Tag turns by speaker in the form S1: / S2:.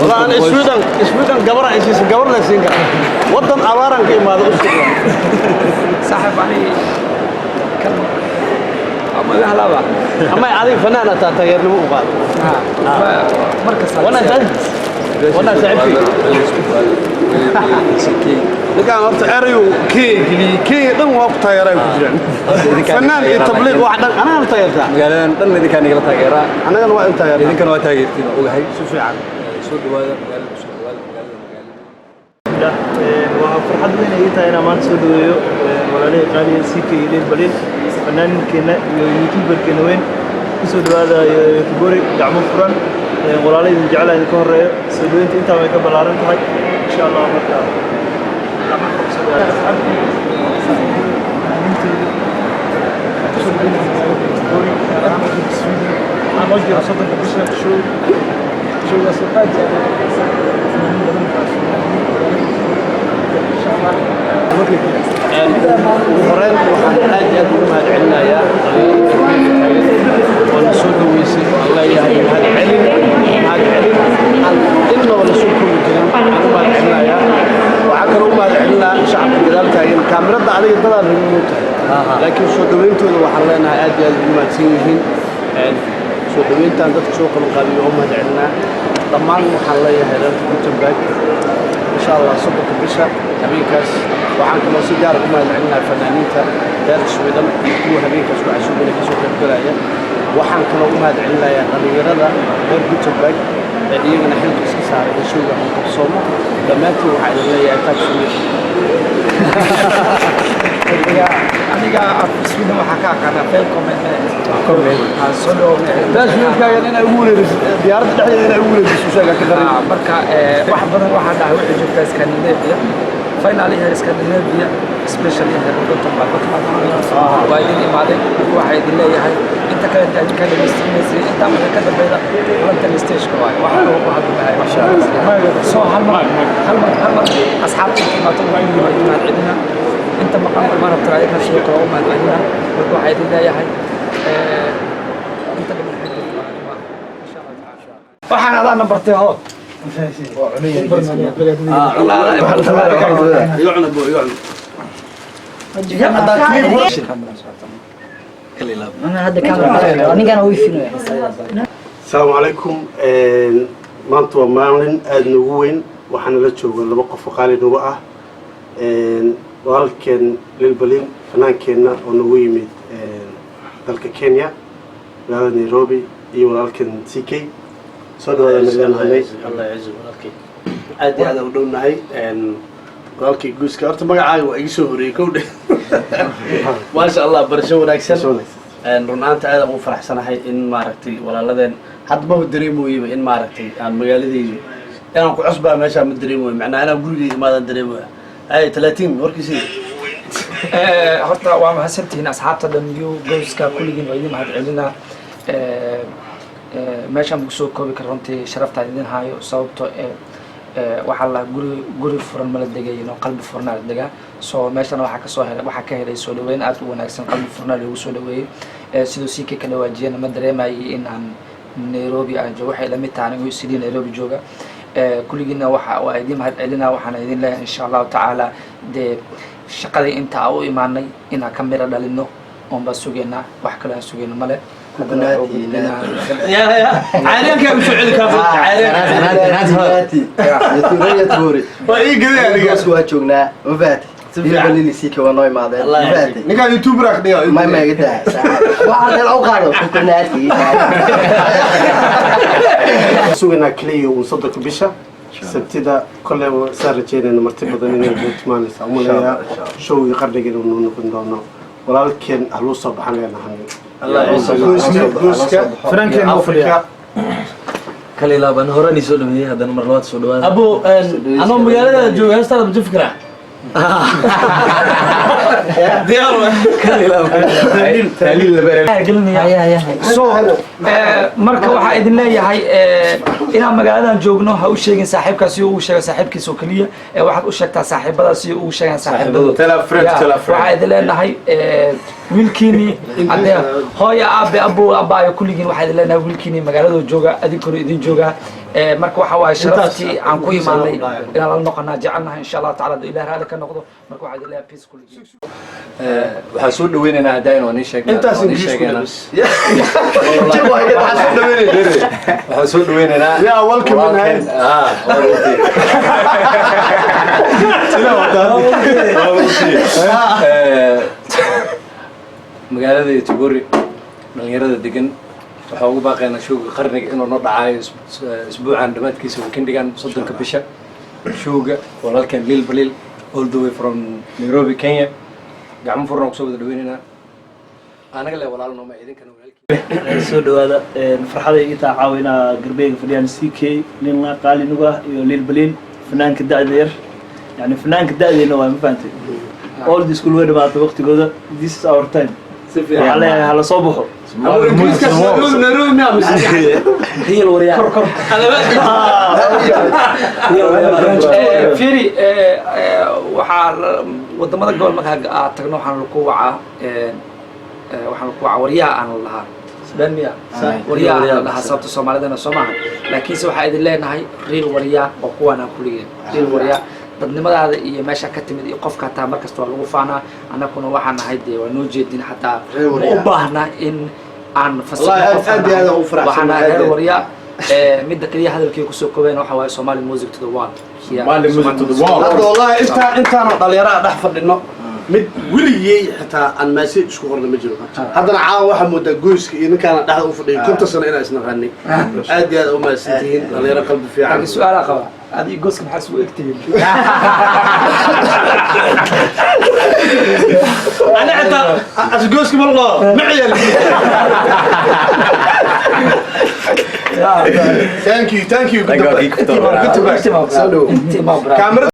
S1: والله أنا إسويدن جبرة إيش جبرنا سينجا وطن عبارة كي ما ذو
S2: صاحب علي كلام أما لا لا
S1: أما هذه فنانة تغير له مقال
S2: مركز
S1: وانا جد وانا تعبي لكن أنا تعريو كي دم وقت تغيره فنان التبليغ واحد أنا تغيرته
S3: قالن دن إذا كان يقول تغيره
S1: أنا كان واحد تغير
S3: إذا كان واحد تغير تينا أول هاي
S1: شوفي عن
S3: سود وهذا
S4: وفرحت بين إيتها أنا ما نسوديو ولا ليه قال سيكي ليه بليل فنان كنا يوتيوبر كنوين يسود هذا يتبوري دعمو فرن ولا ليه نجعله يكون سوديو أنت ما يقبل عرض هاي إن شاء الله مرة أنا أجي أصدق بشر شو الأصدقاء
S1: وهرين وحن أجد ما دعنا يا ونسود ويسي الله يهدي هذا علم إنه ونسود كل كلام ما دعنا يا وعكروا ما دعنا شعب الجلال كاين كاميرا عليه ضلال الموت لكن صدوينتو وحلنا أجد ما تسينهن صدوينت عندك سوق القبيل هم دعنا طبعا وحلا يهدي كتب باك إن شاء الله صبح بشر هبيكاس وعن كل سيجارة ما عندنا فنانين دار السويدن هو هبيكاس وعشوب لك سوق البلايا وحن كل ما عندنا يا غير هذا غير كتبك يجينا حين تسكسار السوق عن قصومه لما تي وحد اللي يعتاد سويد
S2: أنا قاعد في السويدن وحكاك أنا في الكومنت هالصلوا
S1: ليش نلقى أنا أقول ديارة الحين أنا أقول السوشيال كذا
S2: marka wax badan waxa dhahay wixii joogta Scandinavia finally here Scandinavia especially here dadka badan waa idin imaaday waxa idin leeyahay inta kale inta ka dhageysanaysa inta waxa ka dambeeyda wada stage ka waxa loo hadlahay masha Allah soo hal mar asxaabtii ma tahay ma cidina inta maqan ma rabtaa ayna soo qoro ma cidina waxa idin leeyahay inta waxaan adana bartay hood
S1: السلام عليكم ما أنتوا مالين أدنوين وحنا لا تشوفوا لما قف قالي نوعه ولكن للبلين فنان كنا ونويمي ذلك كينيا لا نيروبي ولكن سيكي صدق يا مليان هاي الله يعزه ولكن عادي هذا ودون هاي ولكن جوز كارت ما عاي ويسوه ريكود ما شاء الله برشوا ناكسن رنانت هذا مو فرح سنة هاي إن ماركتي ولا لذين حد ما هو دريمو يبي إن ماركتي عن مجالدي أنا أقول عصبة ماشى من دريمو معنا أنا أقول لي ماذا دريمو أي 30 وركسي
S2: horta waa mahadsantihiin asxaabta dhan iyo gooska kulligiin waa idin mahadcelina meeshaan ku soo koobi karo runtii sharafta idin haayo sababtoo waxa la guri furan ma la degayn oo qalbi furan la degaa soo meeshaan waxa ka helay soo dhaweyn aad u wanaagsan qalbi furan lagu soo dhaweeyay sidoo si ka dhawaajiyana ma dareemayay in aan Nairobi aan joogo waxay la mid tahay anigu sidii Nairobi jooga kulligiina waxa waa idin mahadcelina waxaan idin leeyahay insha Allah taala de shaqadii inta u imaanay inaan ka mira dhalino oo ba sugeena wax kale aan sugeena male
S1: يا عالم كيف يسوي كافو
S3: يتوري
S1: واي قبل
S3: اسكو جوجنا وفاتي بليني سيكي ونوي ما ده وفاتي
S1: نيكا يوتيوب راك ديو
S3: ما يقدر واحد لو قالوا كناتي
S1: سوينا كلي وصدق بيشا سبتدا كل سار جينا مرتبط إنه بيتمان يسمونه شو يقرب يقولون إنه كنا ولكن أهلو صباح لنا هني الله يسلمك
S4: فرانكلين أفريقيا
S5: كلي لا بنهرني سولمي هذا مرات سولوان
S1: أبو أنا مجالة جو هستأ بتفكره ديارو
S5: كلي لا
S3: تالي
S2: قلني so marka waxa idin leeyahay inaan magaaladan joogno ha u sheegin saaxiibkaasi uu sheegay saaxiibkiisa oo kaliya waxaad u sheegtaa saaxiibadaasi uu sheegay saaxiibadooda waxa idin leenahay wiilkiini hadee hooya aabe abu abaayo kulligiin waxaad leenahay wiilkiini magaalada jooga adinkuna idin jooga marka waxa waaye sharaftii aan ku imaanay inaan la noqonaa jecelnahay insha Allah taala ilaahay raali ka noqdo marka waxaad leeyahay peace kulligiin
S5: waxaan soo dhaweynaynaa haddaan oo nii sheegnaa
S1: intaas English
S5: waxaan soo dhaweynaynaa
S1: Yeah, welcome in hand.
S5: magaalada Tiburi dhalinyarada degan waxaa ugu baaqaynaa showga qarniga inuu noo dhacayo isbuucan dhamaadkiisa weekendigan 30 bisha showga walaalkan Lil Balil all the way from Nairobi Kenya gacmo furan kusoo wada dhaweynaynaa anaga le walaalno ma idinkana walaalkii
S4: soo dhawaada farxada ii taa caawina garbeega fadhiyaan CK Lilna qaalinuga iyo Lil Balil fanaanka da'da yar yani fanaanka da'deena waa ma fahamtay all this school way dhamaatay waqtigooda this is our time على على صبحه
S2: هي الورياء فيري waxaa wadamada gobol marka tagno waxaan ku wacaa wariyaa aan lahaa Sudaniya wariyaa aan lahaa sababta Soomaalidana Soomaha laakiin waxa idin leenahay real wariyaa oo kuwana kuligeen real wariyaa dadnimadaada iyo meesha ka timid iyo qofka taa markasta waa lagu faanaa anakuna waxaan ahay dee waa noo jeedin xataa u baahna in aan fasiro waxaan ahay wariyaa midda kaliya hadalkii ku soo koobeen waxa waaye Somali music to the world
S1: Somali music to the world hadda wallahi intaan dhalinyaro dhex fadhino mid weligay xitaa aan message isku qorna ma jiro haddana caawa waxa moodaa goyska iyo ninkaan dhexda u fadhiyo konta sano inaan isna qaanay aad iyo aad u maasantihiin dhalinyaro qalbi fiican
S2: su'aal qaba هذه جوزك محسوب اكتين
S1: أنا حتى أسجوزك والله معي thank you
S5: Thank you.
S1: good to back